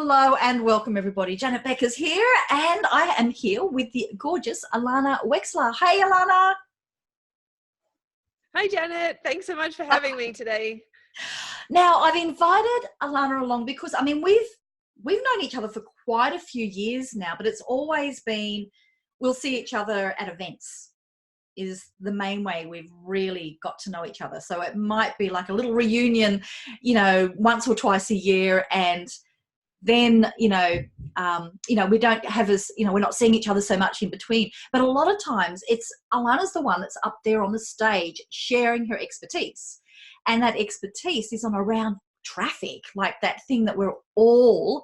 Hello and welcome everybody. Janet Beckers here, and I am here with the gorgeous Ilana Wechsler. Hey Ilana. Hi Janet, thanks so much for having me today. Now I've invited Ilana along because we've known each other for quite a few years now, but it's always been we'll see each other at events is the main way we've really got to know each other. So it might be like a little reunion, once or twice a year, and then we don't have we're not seeing each other so much in between. But a lot of times it's Alana's the one that's up there on the stage sharing her expertise, and that expertise is on around traffic, like that thing that we're all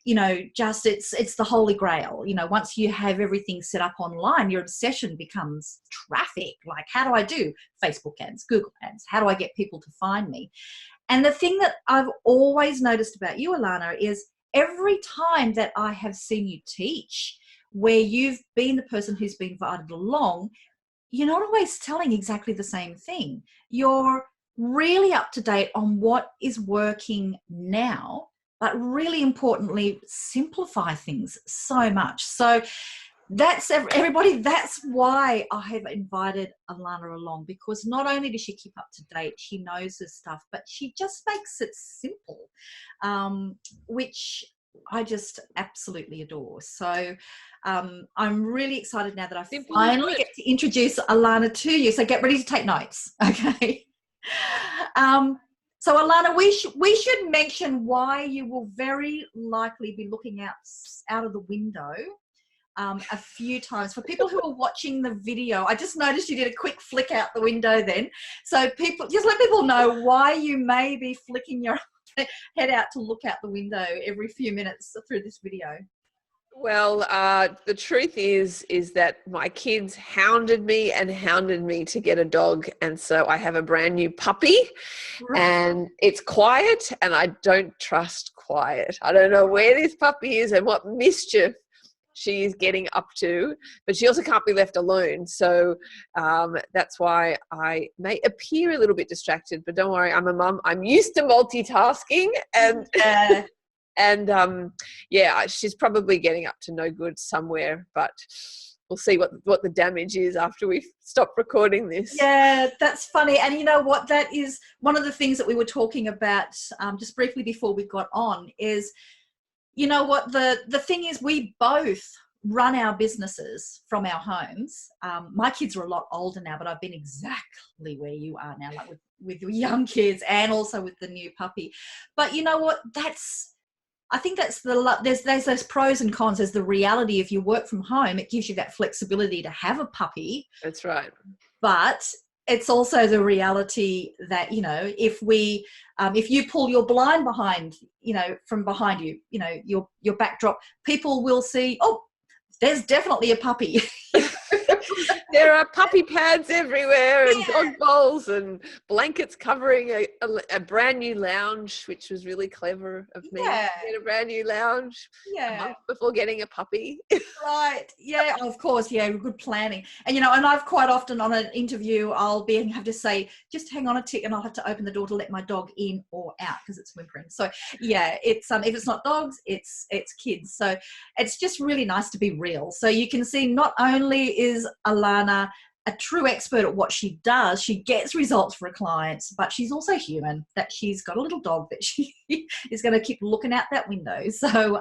it's the holy grail. Once you have everything set up online, your obsession becomes traffic. Like, how do I do Facebook ads, Google ads? How do I get people to find me? And the thing that I've always noticed about you, Ilana, is every time that I have seen you teach, where you've been the person who's been invited along, you're not always telling exactly the same thing. You're really up to date on what is working now, but really importantly, simplify things so much. So that's everybody. That's why I have invited Ilana along, because not only does she keep up to date, she knows her stuff, but she just makes it simple, which I just absolutely adore. So I'm really excited now that I finally get to introduce Ilana to you. So get ready to take notes, okay? So Ilana, we should mention why you will very likely be looking out of the window a few times. For people who are watching the video, I just noticed you did a quick flick out the window then. So just let people know why you may be flicking your head out to look out the window every few minutes through this video. Well, the truth is that my kids hounded me to get a dog, and so I have a brand new puppy, and it's quiet, and I don't trust quiet. I don't know where this puppy is and what mischief she is getting up to, but she also can't be left alone. So that's why I may appear a little bit distracted, but don't worry, I'm a mum. I'm used to multitasking, and she's probably getting up to no good somewhere, but we'll see what the damage is after we stop recording this. Yeah, that's funny. And you know what? That is one of the things that we were talking about just briefly before we got on is, you know what, the thing is, we both run our businesses from our homes. My kids are a lot older now, but I've been exactly where you are now, like with your young kids and also with the new puppy. But you know what? I think that's there's those pros and cons. There's the reality. If you work from home, it gives you that flexibility to have a puppy. That's right. But it's also the reality that, if you pull your blind behind, from behind you, your backdrop, people will see, oh, there's definitely a puppy. There are puppy pads everywhere, and dog bowls and blankets covering a brand new lounge, which was really clever of me. Yeah. Get a brand new lounge a month before getting a puppy. Right. Yeah, of course. Yeah, good planning. And, and I've quite often on an interview, I'll have to say, just hang on a tick, and I'll have to open the door to let my dog in or out because it's whimpering. So, yeah, it's if it's not dogs, it's kids. So it's just really nice to be real. So you can see not only is Ilana a true expert at what she does, she gets results for her clients, but she's also human, that she's got a little dog that she is going to keep looking out that window. So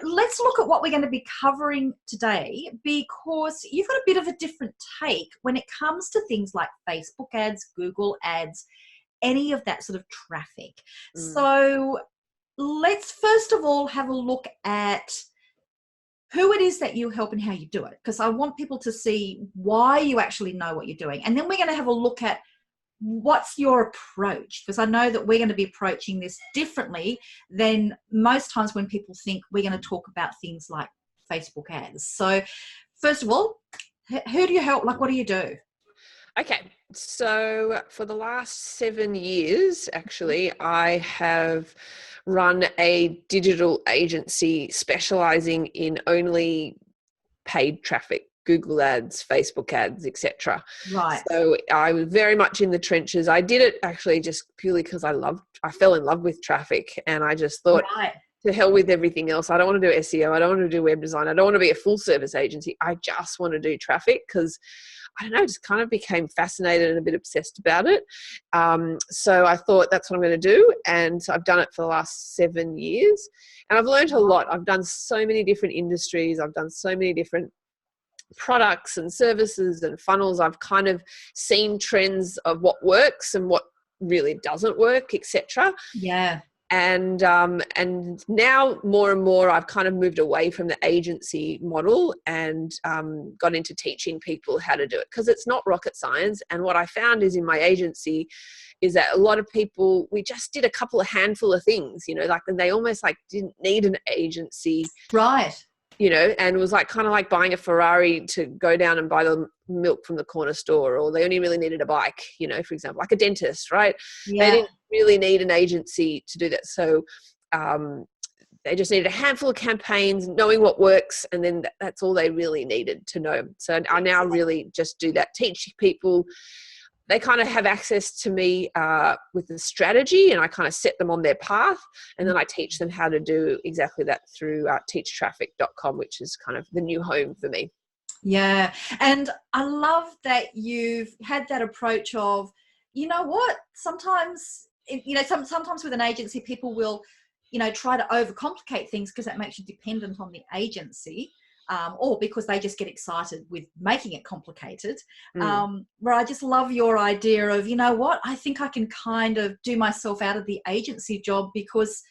let's look at what we're going to be covering today, because you've got a bit of a different take when it comes to things like Facebook ads, Google ads, any of that sort of traffic. So let's first of all have a look at who it is that you help and how you do it, because I want people to see why you actually know what you're doing. And then we're going to have a look at what's your approach, because I know that we're going to be approaching this differently than most times when people think we're going to talk about things like Facebook ads. So first of all, who do you help? Like, what do you do? Okay, so for the last 7 years, actually, I have run a digital agency specializing in only paid traffic, Google ads, Facebook ads, etc. Right. So I was very much in the trenches. I did it actually just purely because I fell in love with traffic, and I just thought, to hell with everything else. I don't want to do SEO. I don't want to do web design. I don't want to be a full service agency. I just want to do traffic because I don't know, just kind of became fascinated and a bit obsessed about it. So I thought that's what I'm going to do. And so I've done it for the last 7 years and I've learned a lot. I've done so many different industries. I've done so many different products and services and funnels. I've kind of seen trends of what works and what really doesn't work, etc. Yeah. And now more and more I've kind of moved away from the agency model and got into teaching people how to do it because it's not rocket science. And what I found is in my agency is that a lot of people, we just did a couple of handful of things, you know, like, and they almost like didn't need an agency. Right. You know, and it was like kind of like buying a Ferrari to go down and buy the milk from the corner store, or they only really needed a bike, you know, for example, like a dentist, right? Yeah. They didn't really need an agency to do that. So they just needed a handful of campaigns, knowing what works, and then that's all they really needed to know. So I now really just do that, teach people. They kind of have access to me with the strategy, and I kind of set them on their path, and then I teach them how to do exactly that through teachtraffic.com, which is kind of the new home for me. Yeah. And I love that you've had that approach of, you know what, sometimes, you know, sometimes with an agency, people will, you know, try to overcomplicate things because that makes you dependent on the agency. Or because they just get excited with making it complicated. Where I just love your idea of, you know what, I think I can kind of do myself out of the agency job because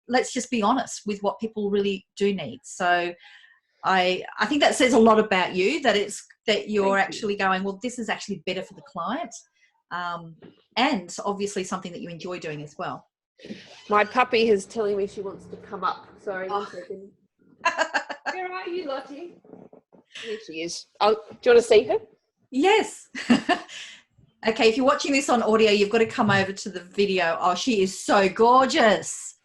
let's just be honest with what people really do need. So I think that says a lot about you, that you're actually going, well, this is actually better for the client. And obviously something that you enjoy doing as well. My puppy is telling me she wants to come up. Sorry, 1 second. Where are you, Lottie? Here she is. Do you want to see her? Yes. Okay, if you're watching this on audio, you've got to come over to the video. Oh, she is so gorgeous.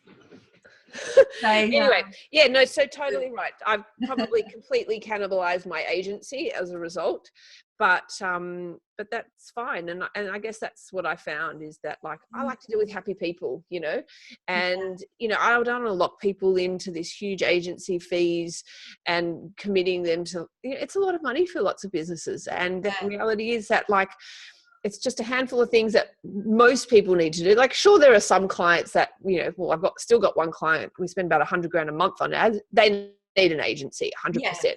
Anyway, yeah, no, so totally right. I've probably completely cannibalized my agency as a result, but that's fine. And I guess that's what I found is that, like, I like to deal with happy people, you know, and, you know, I don't want to lock people into this huge agency fees and committing them to, you know, it's a lot of money for lots of businesses. And the reality is that, like, it's just a handful of things that most people need to do. Like, sure, there are some clients that, you know, well, I've still got one client. We spend about $100,000 a month on it. They need an agency, 100%. Yeah.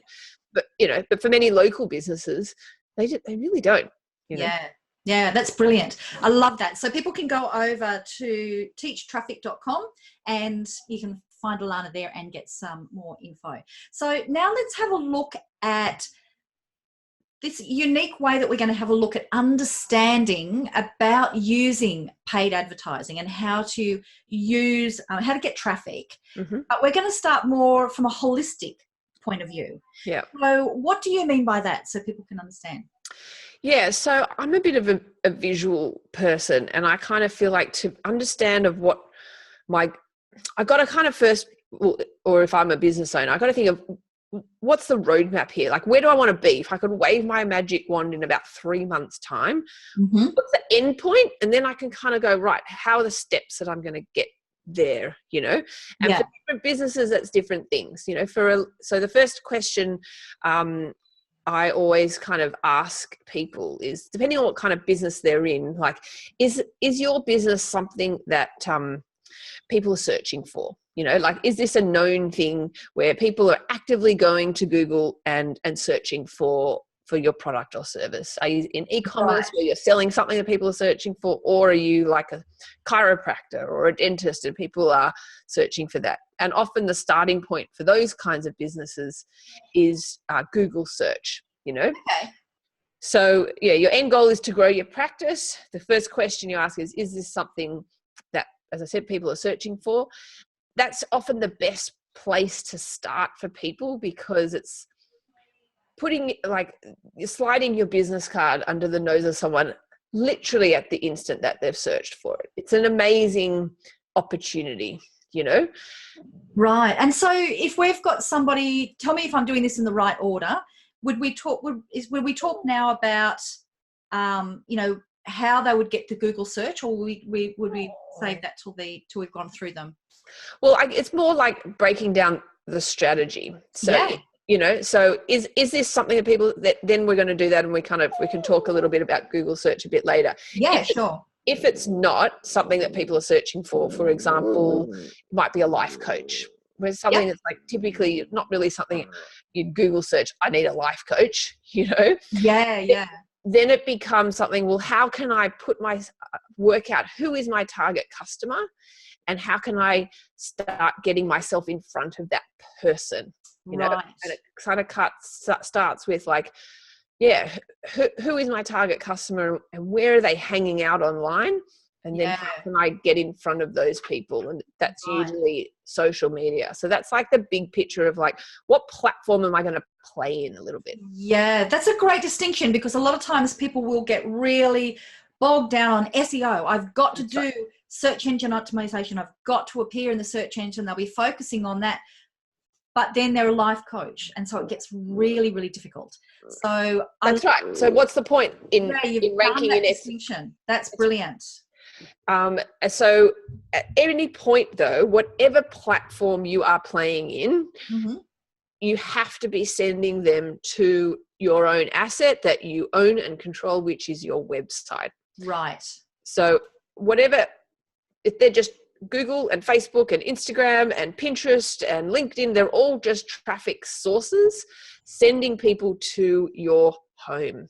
But, you know, but for many local businesses, they really don't. You know? Yeah. Yeah, that's brilliant. I love that. So people can go over to teachtraffic.com and you can find Ilana there and get some more info. So now let's have a look at this unique way that we're going to have a look at understanding about using paid advertising and how to use, how to get traffic. But we're going to start more from a holistic point of view. Yeah. So what do you mean by that so people can understand? Yeah, so I'm a bit of a visual person, and I kind of feel like to understand of what I got to kind of first, or if I'm a business owner, I got to think of what's the roadmap here? Like, where do I want to be? If I could wave my magic wand in about 3 months' time, what's the end point? And then I can kind of go, right, how are the steps that I'm going to get there, you know? And for different businesses, that's different things, you know. So the first question I always kind of ask people is, depending on what kind of business they're in, like, is your business something that people are searching for? You know, like, is this a known thing where people are actively going to Google and searching for your product or service? Are you in e-commerce where you're selling something that people are searching for, or are you like a chiropractor or a dentist and people are searching for that? And often the starting point for those kinds of businesses is Google search, you know? Okay. So, yeah, your end goal is to grow your practice. The first question you ask is this something that, as I said, people are searching for? That's often the best place to start for people, because it's putting, like, you're sliding your business card under the nose of someone literally at the instant that they've searched for it. It's an amazing opportunity, you know? Right. And so if we've got somebody, tell me if I'm doing this in the right order, would we talk now about, you know, how they would get to Google search, or would we save that till we've gone through them? Well, it's more like breaking down the strategy. So, so is this something that people, that then we're going to do that, and we can talk a little bit about Google search a bit later. Yeah, sure. If it's not something that people are searching for example, it might be a life coach, where something that's like typically not really something you'd Google search, I need a life coach, Yeah. Then it becomes something, well, how can I work out who is my target customer, and how can I start getting myself in front of that person, Right. And it kind of starts with like, who is my target customer, and where are they hanging out online? And then how can I get in front of those people? And that's usually social media. So that's like the big picture of like, what platform am I going to play in a little bit? Yeah, that's a great distinction, because a lot of times people will get really bogged down on SEO. I've got to do search engine optimization. I've got to appear in the search engine. They'll be focusing on that. But then they're a life coach, and so it gets really, really difficult. So that's right. So what's the point in ranking in distinction? That's brilliant. So at any point though, whatever platform you are playing in, you have to be sending them to your own asset that you own and control, which is your website. Right. So if they're just Google and Facebook and Instagram and Pinterest and LinkedIn, they're all just traffic sources sending people to your home,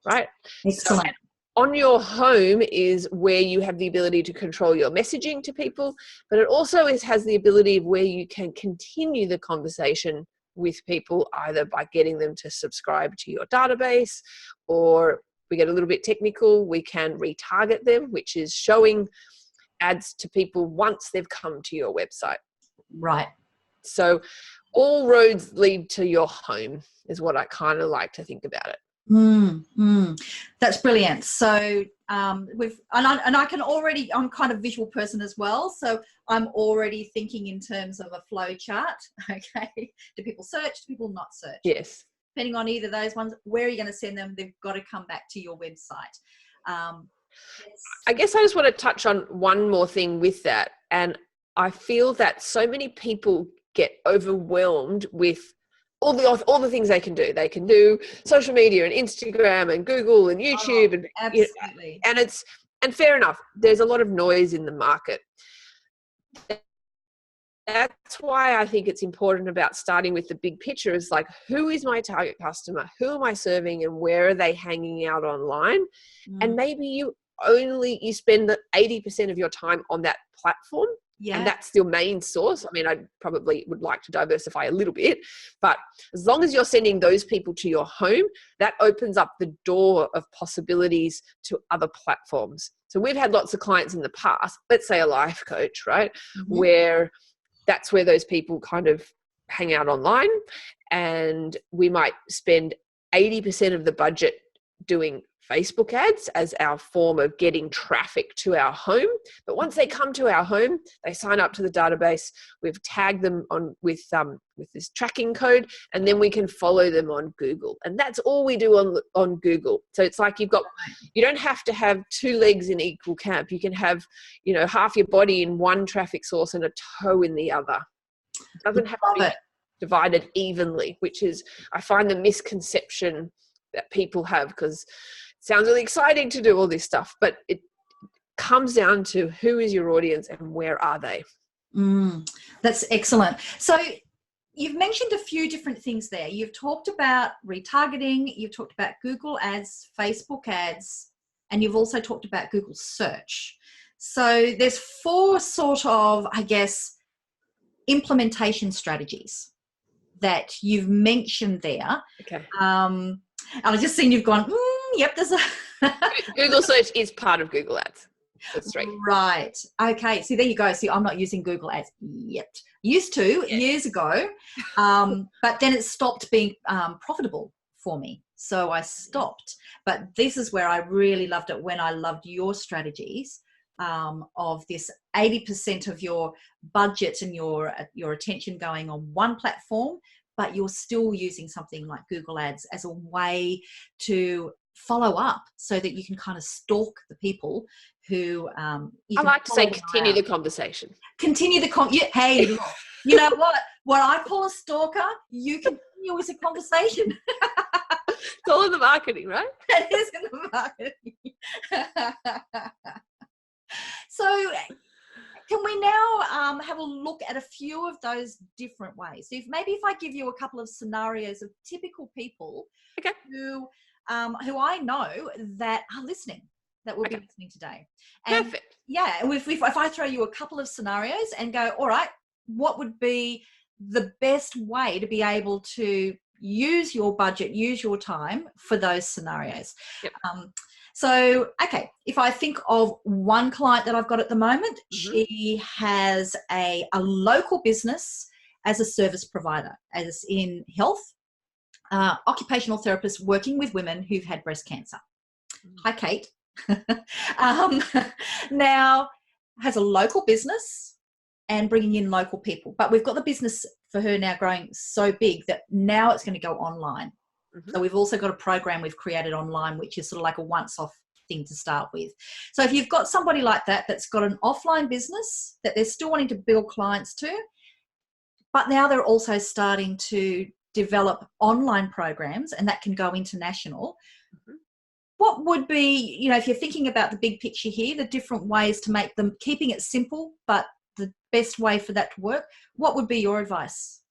right? Excellent. So, on your home is where you have the ability to control your messaging to people, but it also has the ability of where you can continue the conversation with people, either by getting them to subscribe to your database, or we get a little bit technical, we can retarget them, which is showing ads to people once they've come to your website. Right. So all roads lead to your home is what I kind of like to think about it. That's brilliant. So I can already, I'm kind of visual person as well, so I'm already thinking in terms of a flow chart. Okay, do people search, do people not search? Yes, depending on either of those ones, where are you going to send them? They've got to come back to your website. I guess I just want to touch on one more thing with that, and I feel that so many people get overwhelmed with all the things they can do. They can do social media and Instagram and Google and YouTube, and absolutely. And fair enough. There's a lot of noise in the market. That's why I think it's important about starting with the big picture. Is like, who is my target customer? Who am I serving, and where are they hanging out online? And maybe you spend the 80% of your time on that platform. Yeah. And that's your main source. I mean, I probably would like to diversify a little bit, but as long as you're sending those people to your home, that opens up the door of possibilities to other platforms. So we've had lots of clients in the past, let's say a life coach, right? Where that's where those people kind of hang out online, and we might spend 80% of the budget doing Facebook ads as our form of getting traffic to our home. But once they come to our home, they sign up to the database. We've tagged them on with this tracking code, and then we can follow them on Google. And that's all we do on Google. So it's like you don't have to have two legs in equal camp. You can have, half your body in one traffic source and a toe in the other. It doesn't have to be divided evenly, which is, I find, the misconception that people have, because it sounds really exciting to do all this stuff, but it comes down to who is your audience and where are they. That's excellent. So you've mentioned a few different things there. You've talked about retargeting, you've talked about Google ads, Facebook ads, and you've also talked about Google search. So there's 4 sort of, I guess, implementation strategies that you've mentioned there. Okay. I've just seen you've gone, yep, there's a... Google search is part of Google ads. That's right. Right. Okay. See, there you go. See, I'm not using Google ads yet. Used to years ago, but then it stopped being profitable for me. So I stopped. But this is where I really loved it, when I loved your strategies of this 80% of your budget and your attention going on one platform, but you're still using something like Google ads as a way to follow up so that you can kind of stalk the people who you I can like to say follow them continue around. the conversation. Continue the yeah, hey, look, you know what I call a stalker, you continue with the conversation. It's all in the marketing, right? It is in the marketing. So can we now have a look at a few of those different ways? So if I give you a couple of scenarios of typical people who I know that are listening, that will be listening today. And perfect. Yeah, if I throw you a couple of scenarios and go, all right, what would be the best way to be able to use your budget, use your time for those scenarios? Yep. So, okay, if I think of one client that I've got at the moment, she has a local business as a service provider, as in health, occupational therapist working with women who've had breast cancer. Hi, Kate. Now, has a local business and bringing in local people. But we've got the business for her now growing so big that now it's going to go online. So we've also got a program we've created online, which is sort of like a once-off thing to start with. So if you've got somebody like that that's got an offline business that they're still wanting to build clients to, but now they're also starting to develop online programs, and that can go international. What would be, if you're thinking about the big picture here, the different ways to make them, keeping it simple, but the best way for that to work, what would be your advice?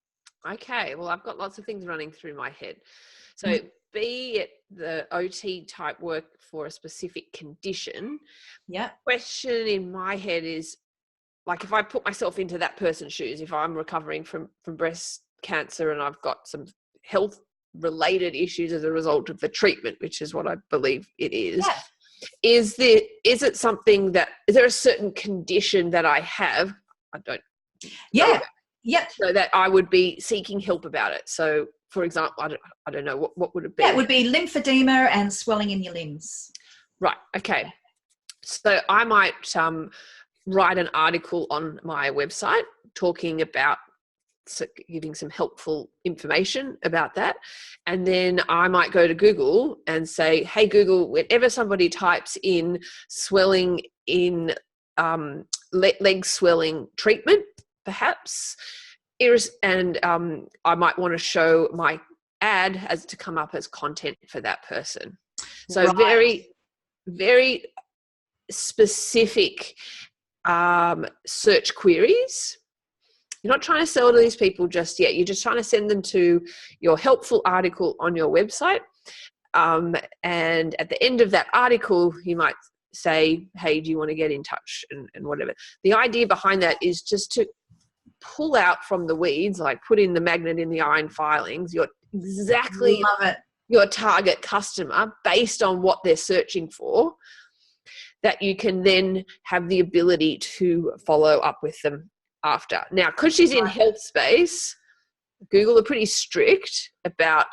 Okay, well, I've got lots of things running through my head. So be it the OT type work for a specific condition, question in my head is, like, if I put myself into that person's shoes, if I'm recovering from breast cancer and I've got some health related issues as a result of the treatment, which is what I believe it is, is it something that, is there a certain condition that I have? I don't know. So that I would be seeking help about it. So, for example, I don't know, what would it be? Yeah, it would be lymphedema and swelling in your limbs. Right. Okay. So I might write an article on my website talking about, giving some helpful information about that. And then I might go to Google and say, hey, Google, whenever somebody types in swelling in leg swelling treatment, perhaps, and I might want to show my ad as to come up as content for that person. So very, very specific search queries. You're not trying to sell to these people just yet. You're just trying to send them to your helpful article on your website. And at the end of that article, you might say, hey, do you want to get in touch, and whatever. The idea behind that is just to pull out from the weeds, like put in the magnet in the iron filings, your target customer based on what they're searching for, that you can then have the ability to follow up with them after. Now, because she's in health space, Google are pretty strict about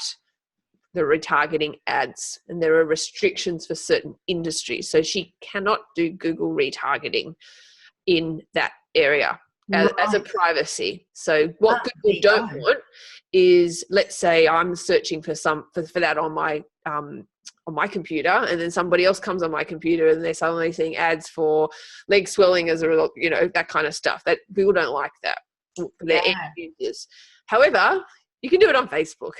the retargeting ads, and there are restrictions for certain industries. So she cannot do Google retargeting in that area as a privacy. So what Google don't want is, let's say I'm searching for that on my computer, and then somebody else comes on my computer and they're suddenly seeing ads for leg swelling as a result, that kind of stuff. That Google don't like that for their end users. However, you can do it on Facebook.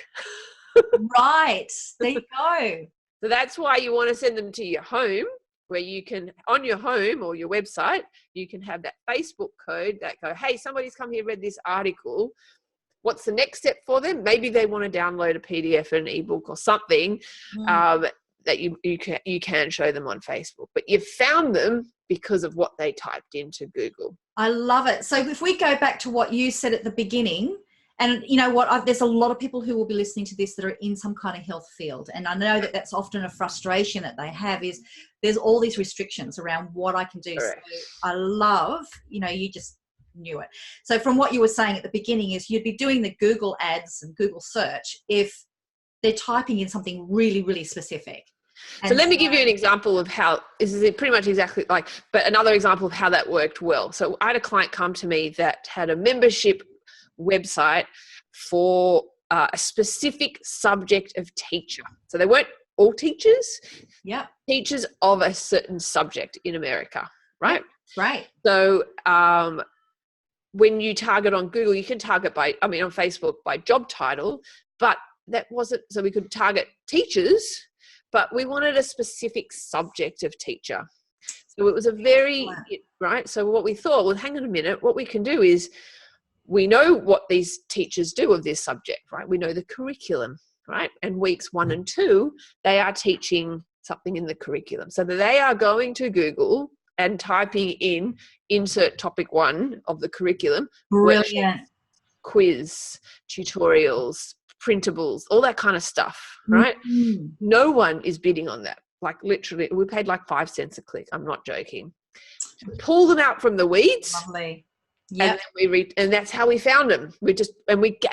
Right. There you go. So that's why you want to send them to your home, where you can, on your home or your website, you can have that Facebook code that go, hey, somebody's come here, read this article. What's the next step for them? Maybe they want to download a PDF, an ebook or something that you can show them on Facebook. But you've found them because of what they typed into Google. I love it. So if we go back to what you said at the beginning, and you know what, there's a lot of people who will be listening to this that are in some kind of health field. And I know that that's often a frustration that they have, is there's all these restrictions around what I can do. Correct. So I love, you just knew it. So from what you were saying at the beginning is you'd be doing the Google ads and Google search if they're typing in something really, really specific. So let me give you an example of how, this is pretty much exactly but another example of how that worked well. So I had a client come to me that had a membership website for a specific subject of teacher. So they weren't all teachers, Yep. teachers of a certain subject in America, right? Yep. Right. So when you target on Google, you can target on Facebook by job title, but that wasn't, so we could target teachers, but we wanted a specific subject of teacher. So it was a very, right? So what we thought, well, hang on a minute, what we can do is, we know what these teachers do of this subject, right? We know the curriculum, right? And weeks 1 and 2, they are teaching something in the curriculum. So they are going to Google and typing in insert topic 1 of the curriculum. Brilliant. Quiz, tutorials, printables, all that kind of stuff, right? Mm-hmm. No one is bidding on that. Like literally, we paid like 5 cents a click. I'm not joking. Pull them out from the weeds. Lovely. Yep. And then and that's how we found them. We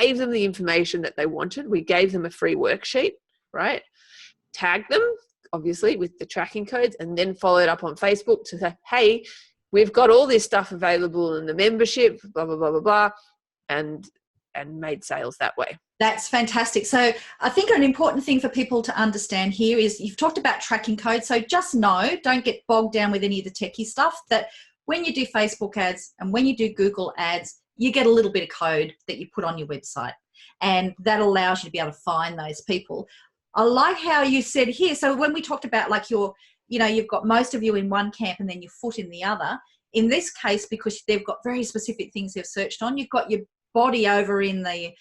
gave them the information that they wanted. We gave them a free worksheet, right? Tagged them, obviously, with the tracking codes, and then followed up on Facebook to say, hey, we've got all this stuff available in the membership, blah, blah, blah, blah, blah, and made sales that way. That's fantastic. So I think an important thing for people to understand here is you've talked about tracking codes. So just know, don't get bogged down with any of the techie stuff, that when you do Facebook ads and when you do Google ads, you get a little bit of code that you put on your website, and that allows you to be able to find those people. I like how you said here, so when we talked about like you've got most of you in one camp and then your foot in the other. In this case, because they've got very specific things they've searched on, you've got your body over in the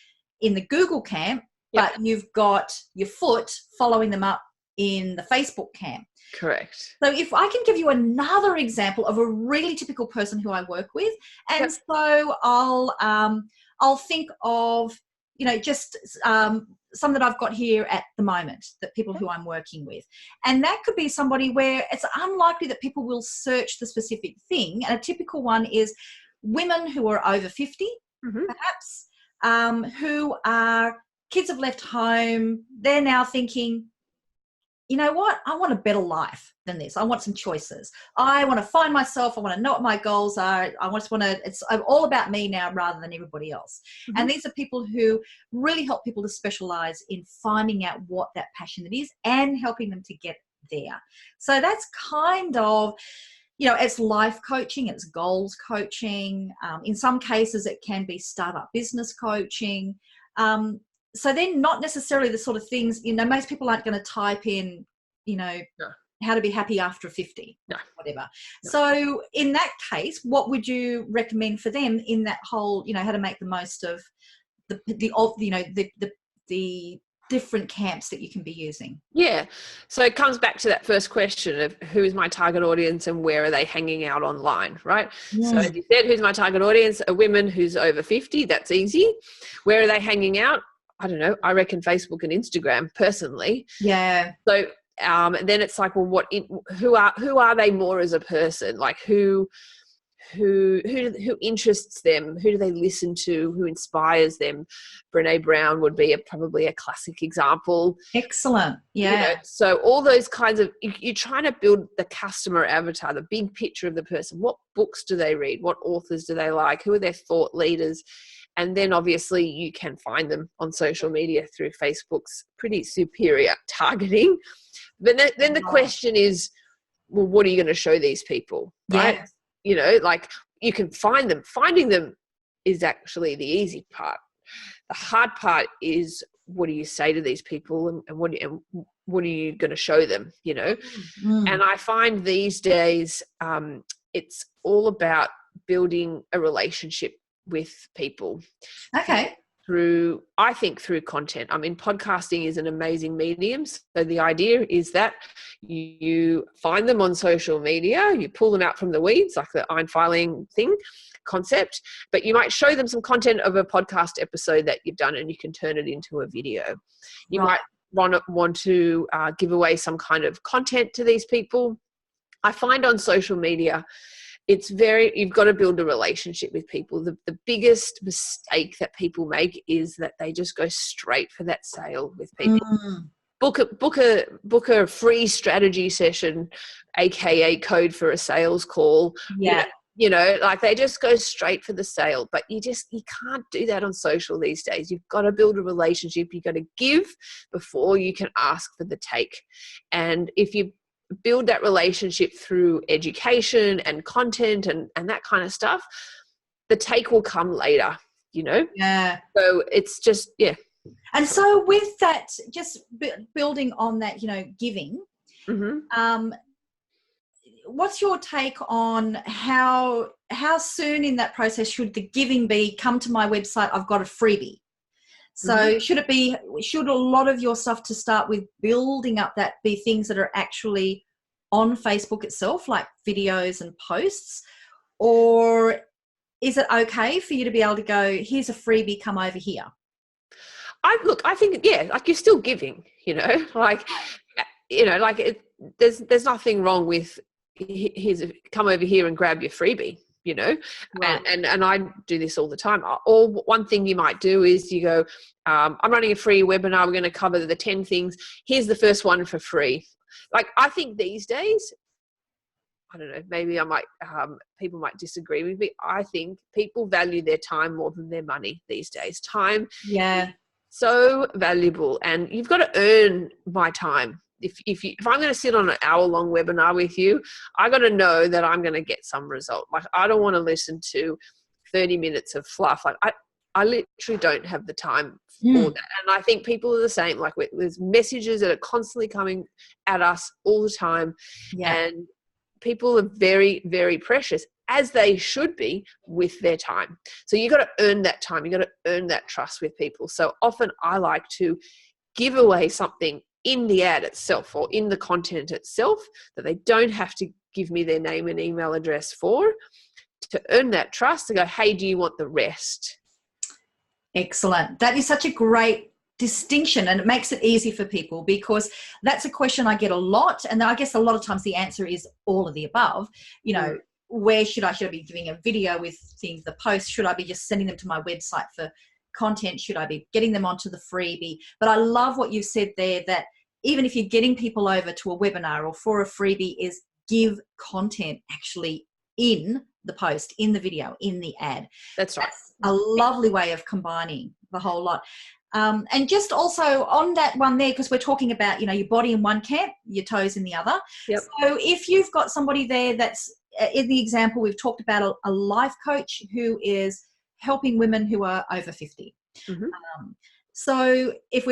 Google camp, yep. But you've got your foot following them up in the Facebook camp. Correct. So if I can give you another example of a really typical person who I work with, and yep. So I'll think of, just some that I've got here at the moment, that people who I'm working with. And that could be somebody where it's unlikely that people will search the specific thing. And a typical one is women who are over 50, mm-hmm. perhaps, who are, kids have left home. They're now thinking, you know what? I want a better life than this. I want some choices. I want to find myself. I want to know what my goals are. It's all about me now rather than everybody else. Mm-hmm. And these are people who really help people to specialize in finding out what that passion is and helping them to get there. So that's kind of, it's life coaching, it's goals coaching. In some cases, it can be startup business coaching. So they're not necessarily the sort of things, most people aren't going to type in, no. How to be happy after 50, no. Whatever. No. So in that case, what would you recommend for them in that whole, how to make the most of the different camps that you can be using? Yeah. So it comes back to that first question of who is my target audience and where are they hanging out online, right? Yeah. So as you said, who's my target audience? A woman who's over 50, that's easy. Where are they hanging out? I don't know. I reckon Facebook and Instagram personally. Yeah. So then it's like, well, who are they more as a person? Like who interests them? Who do they listen to? Who inspires them? Brene Brown would be probably a classic example. Excellent. Yeah. So all those kinds of, you're trying to build the customer avatar, the big picture of the person. What books do they read? What authors do they like? Who are their thought leaders? And then obviously you can find them on social media through Facebook's pretty superior targeting. But then the question is, well, what are you going to show these people? Right? Yeah. Like you can find them. Finding them is actually the easy part. The hard part is, what do you say to these people, and what are you going to show them? And I find these days it's all about building a relationship with people. Okay. Through content. I mean, podcasting is an amazing medium. So the idea is that you find them on social media, you pull them out from the weeds, like the iron filing concept, but you might show them some content of a podcast episode that you've done, and you can turn it into a video. You might want to give away some kind of content to these people. I find on social media, you've got to build a relationship with people. The biggest mistake that people make is that they just go straight for that sale with people. Book a free strategy session, aka code for a sales call. Yeah. You know, like they just go straight for the sale, but you can't do that on social these days. You've got to build a relationship. You've got to give before you can ask for the take. And if you build that relationship through education and content and that kind of stuff, the take will come later, you know? Yeah. So it's just, yeah. And so with that, just building on that, you know, giving, what's your take on how soon in that process should the giving be? Come to my website, I've got a freebie. So should a lot of your stuff to start with building up that be things that are actually on Facebook itself, like videos and posts? Or is it okay for you to be able to go, here's a freebie, come over here? I think, yeah, like you're still giving, you know, like, you know, like there's nothing wrong with come over here and grab your freebie, you know. Right. And I do this all the time. Or one thing you might do is you go, I'm running a free webinar, we're going to cover the 10 things, here's the first one for free. Like, I think these days, I don't know, maybe I might people might disagree with me. I think people value their time more than their money these days. Time, yeah, so valuable, and you've got to earn my time. If I'm going to sit on an hour-long webinar with you, I got to know that I'm going to get some result. Like, I don't want to listen to 30 minutes of fluff. Like, I literally don't have the time for that. And I think people are the same. Like, there's messages that are constantly coming at us all the time, and people are very, very precious, as they should be, with their time. So you got to earn that time. You got to earn that trust with people. So often I like to give away something in the ad itself or in the content itself that they don't have to give me their name and email address for, to earn that trust, to go, hey, do you want the rest? Excellent. That is such a great distinction, and it makes it easy for people, because that's a question I get a lot, and I guess a lot of times the answer is all of the above. You know, where should I be giving a video with things, the post? Should I be just sending them to my website for content? Should I be getting them onto the freebie? But I love what you said there, that even if you're getting people over to a webinar or for a freebie, is give content actually in the post, in the video, in the ad. That's right. That's a lovely way of combining the whole lot. And just also on that one there, because we're talking about, you know, your body in one camp, your toes in the other. Yep. So if you've got somebody there that's, in the example, we've talked about a life coach who is helping women who are over 50. So if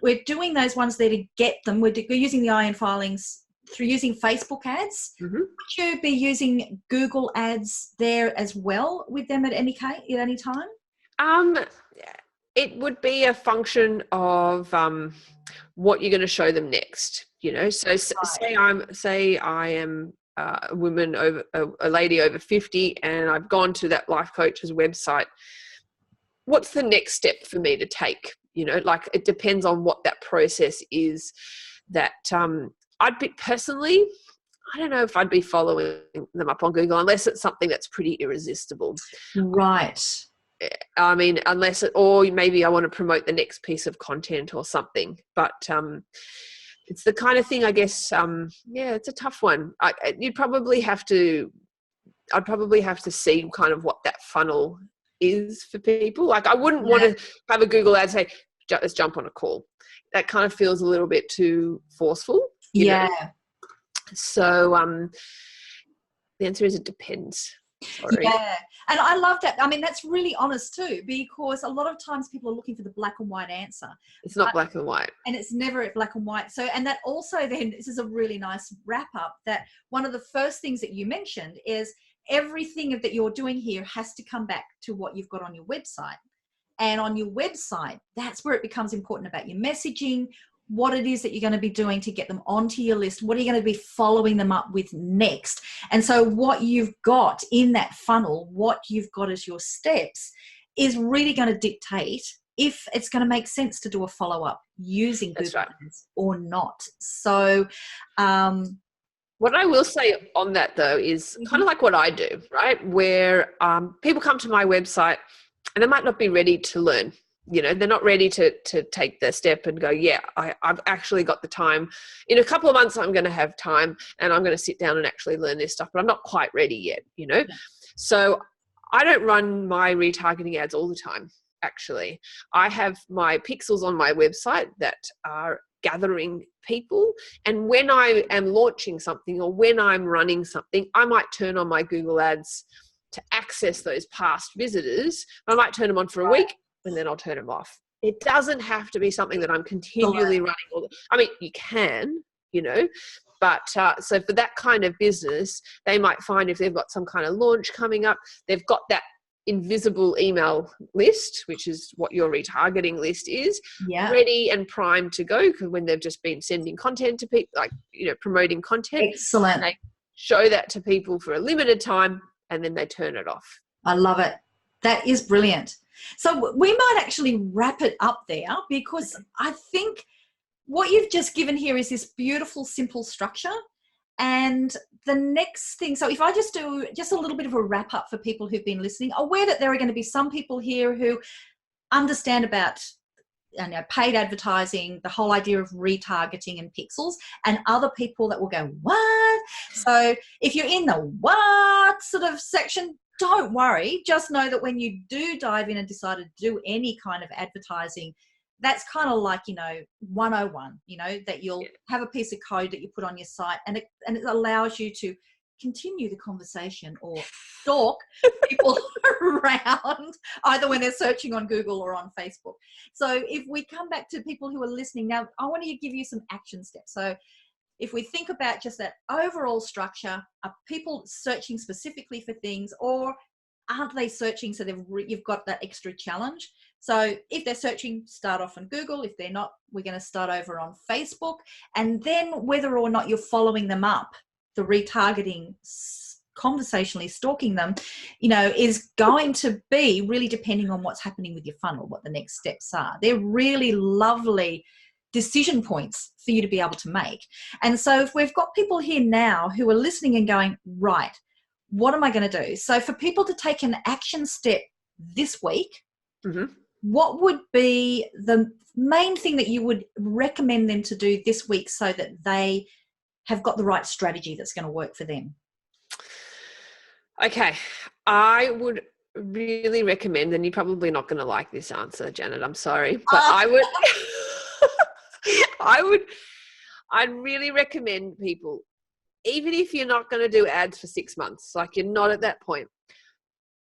we're doing those ones there to get them, we're using the iron filings through using Facebook ads. Would you be using Google ads there as well with them at any time? It would be a function of what you're going to show them next. You know, so say I am a woman over a lady over 50, and I've gone to that life coach's website. What's the next step for me to take? You know, like, it depends on what that process is. That I'd be personally, I don't know if I'd be following them up on Google unless it's something that's pretty irresistible. Right. I mean, or maybe I want to promote the next piece of content or something. But it's the kind of thing, I guess, it's a tough one. I'd probably have to see kind of what that funnel is for people. Like, I wouldn't want to have a Google ad say, let's jump on a call. That kind of feels a little bit too forceful. You know? So the answer is it depends. Sorry. Yeah, and I love that. I mean, that's really honest too, because a lot of times people are looking for the black and white answer. It's not black and white. And it's never black and white. So, and that also then, this is a really nice wrap up, that one of the first things that you mentioned is everything that you're doing here has to come back to what you've got on your website. And on your website, that's where it becomes important about your messaging, what it is that you're going to be doing to get them onto your list, what are you going to be following them up with next. And so what you've got in that funnel, what you've got as your steps, is really going to dictate if it's going to make sense to do a follow-up using Google Ads or not. So what I will say on that, though, is kind of like what I do, right? Where people come to my website and they might not be ready to learn. You know, they're not ready to take the step and go, I've actually got the time. In a couple of months, I'm going to have time and I'm going to sit down and actually learn this stuff, but I'm not quite ready yet, you know. So I don't run my retargeting ads all the time, actually. I have my pixels on my website that are gathering people. And when I am launching something or when I'm running something, I might turn on my Google ads to access those past visitors. I might turn them on for a week and then I'll turn them off. It doesn't have to be something that I'm continually running. I mean, you can, but so for that kind of business, they might find if they've got some kind of launch coming up, they've got that invisible email list, which is what your retargeting list is, ready and primed to go, because when they've just been sending content to people, like, promoting content. Excellent. They show that to people for a limited time and then they turn it off. I love it. That is brilliant. So we might actually wrap it up there, because I think what you've just given here is this beautiful, simple structure. And the next thing, so if I just do just a little bit of a wrap up for people who've been listening, aware that there are going to be some people here who understand about paid advertising, the whole idea of retargeting and pixels, and other people that will go, what? So if you're in the what sort of section, don't worry. Just know that when you do dive in and decide to do any kind of advertising, that's kind of like, 101, that you'll have a piece of code that you put on your site, and it allows you to continue the conversation or stalk people around, either when they're searching on Google or on Facebook. So if we come back to people who are listening now, I want to give you some action steps. So if we think about just that overall structure, are people searching specifically for things, or aren't they searching so you've got that extra challenge? So if they're searching, start off on Google. If they're not, we're going to start over on Facebook. And then whether or not you're following them up, the retargeting, conversationally stalking them, is going to be really depending on what's happening with your funnel, what the next steps are. They're really lovely decision points for you to be able to make. And so if we've got people here now who are listening and going, right, what am I going to do? So for people to take an action step this week, what would be the main thing that you would recommend them to do this week so that they have got the right strategy that's going to work for them? Okay. I would really recommend, and you're probably not going to like this answer, Janet, I'm sorry, but I'd really recommend people, even if you're not going to do ads for 6 months, like you're not at that point,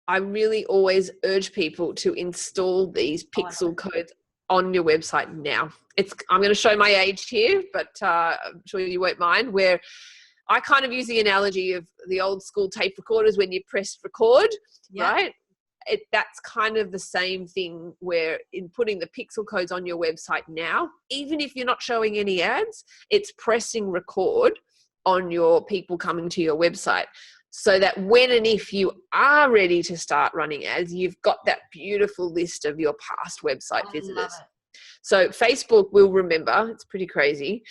I really always urge people to install these pixel codes on your website now. I'm going to show my age here, but I'm sure you won't mind, where I kind of use the analogy of the old school tape recorders when you press record, right? That's kind of the same thing, where in putting the pixel codes on your website now, even if you're not showing any ads, it's pressing record on your people coming to your website, so that when and if you are ready to start running ads, you've got that beautiful list of your past website visitors. So Facebook will remember, it's pretty crazy,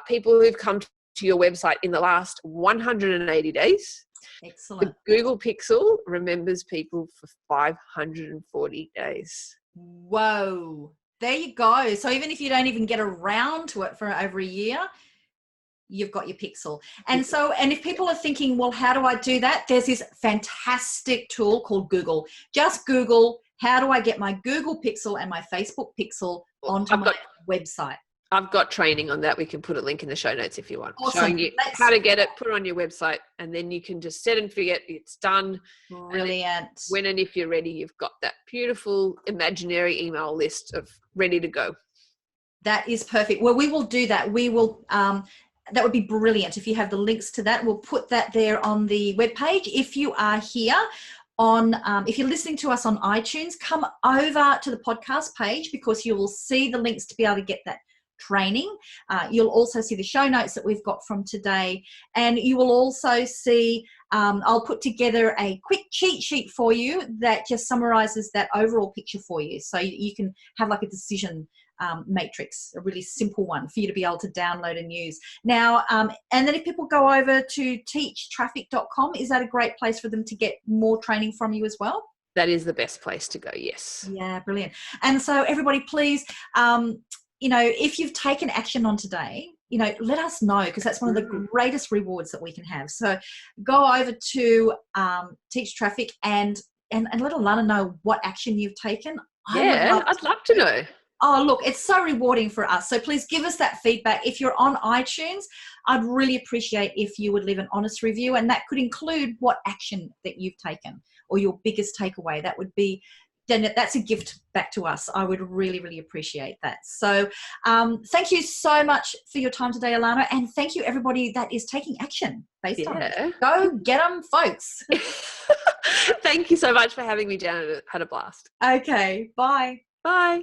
people who've come to your website in the last 180 days. Excellent. The Google Pixel remembers people for 540 days. Whoa. There you go. So even if you don't even get around to it for over a year, you've got your pixel. And so, and if people are thinking, well, how do I do that? There's this fantastic tool called Google. Just Google, how do I get my Google Pixel and my Facebook Pixel onto my website? I've got training on that. We can put a link in the show notes if you want. Awesome. Showing you how to get it, put it on your website, and then you can just set and forget. It's done. Brilliant. When and if you're ready, you've got that beautiful imaginary email list of ready to go. That is perfect. Well, we will do that. We will, that would be brilliant. If you have the links to that, we'll put that there on the webpage. If you are here on, if you're listening to us on iTunes, come over to the podcast page, because you will see the links to be able to get that training. You'll also see the show notes that we've got from today, and you will also see, I'll put together a quick cheat sheet for you that just summarizes that overall picture for you, so you can have like a decision matrix, a really simple one for you to be able to download and use. Now, and then if people go over to teachtraffic.com, is that a great place for them to get more training from you as well? That is the best place to go, yes. Yeah, brilliant. And so everybody, please, if you've taken action on today, let us know, because that's one of the greatest rewards that we can have. So go over to Teach Traffic and let Ilana know what action you've taken. I'd love to know. Oh, look, it's so rewarding for us. So please give us that feedback. If you're on iTunes, I'd really appreciate if you would leave an honest review, and that could include what action that you've taken or your biggest takeaway. That would be, then that's a gift back to us. I would really, really appreciate that. So thank you so much for your time today, Ilana, and thank you everybody that is taking action based on it. Go get them, folks. Thank you so much for having me, Janet. I had a blast. Okay, bye. Bye.